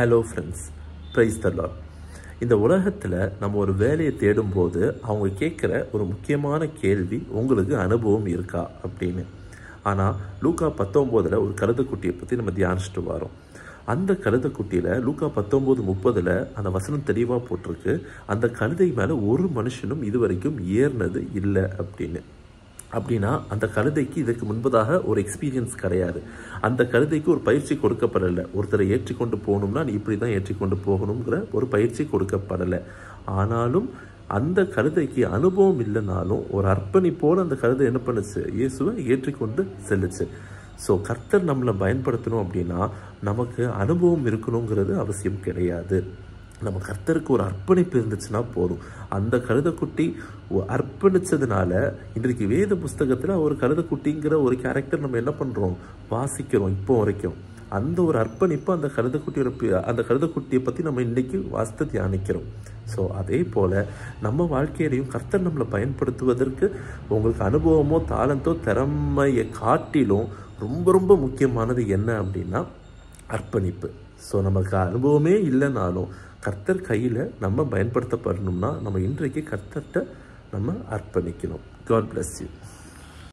Hello friends, price த Lord. இந்த உலகத்தில் நம்ம ஒரு வேலையை தேடும்போது அவங்க கேட்குற ஒரு முக்கியமான கேள்வி, உங்களுக்கு அனுபவம் இருக்கா அப்படின்னு. ஆனால் லூக்கா 19 ஒரு கழுதைக்குட்டியை பற்றி நம்ம தியானிச்சுட்டு வரோம். அந்த கழுதைக்குட்டியில் லூக்கா 19:30 அந்த வசனம் தெளிவாக போட்டிருக்கு, அந்த கழுதை மேலே ஒரு மனுஷனும் இதுவரைக்கும் ஏறினது இல்லை அப்படின்னு. அப்படின்னா அந்த கழுதைக்கு இதற்கு முன்பதாக ஒரு எக்ஸ்பீரியன்ஸ் கிடையாது. அந்த கழுதைக்கு ஒரு பயிற்சி கொடுக்கப்படலை. ஒருத்தரை ஏற்றிக்கொண்டு போகணும்னா நீ இப்படி தான் ஏற்றிக்கொண்டு போகணுங்கிற ஒரு பயிற்சி கொடுக்கப்படலை. ஆனாலும் அந்த கழுதைக்கு அனுபவம் இல்லைனாலும் ஒரு அர்ப்பணிப்போடு அந்த கழுதை என்ன பண்ணுச்சு? இயேசுவை ஏற்றிக்கொண்டு செல்லுச்சு. ஸோ கர்த்தர் நம்மளை பயன்படுத்தணும் அப்படின்னா நமக்கு அனுபவம் இருக்கணுங்கிறது அவசியம் கிடையாது. நம்ம கர்த்தருக்கு ஒரு அர்ப்பணிப்பு இருந்துச்சுன்னா போதும். அந்த கழுதைக்குட்டி அர்ப்பணிச்சதுனால இன்றைக்கு வேத புஸ்தகத்தில் ஒரு கழுதைக்குட்டிங்கிற ஒரு கேரக்டர் நம்ம என்ன பண்ணுறோம்? வாசிக்கிறோம் இப்போ வரைக்கும். அந்த ஒரு அர்ப்பணிப்பு அந்த கழுதைக்குட்டியை பற்றி நம்ம இன்னைக்கு வாசித்து தியானிக்கிறோம். ஸோ அதே போல் நம்ம வாழ்க்கையிலையும் கர்த்தர் நம்மளை பயன்படுத்துவதற்கு உங்களுக்கு அனுபவமோ தாளந்தோ திறமையை காட்டிலும் ரொம்ப ரொம்ப முக்கியமானது என்ன அப்படின்னா அர்ப்பணிப்பு. ஸோ நமக்கு அனுபவமே இல்லைனாலும் கர்த்தர் கையில் நம்ம பயன்படுத்தப்படணும்னா நம்ம இன்றைக்கு கர்த்தர்கிட்ட நம்ம அர்ப்பணிக்கணும். God bless you.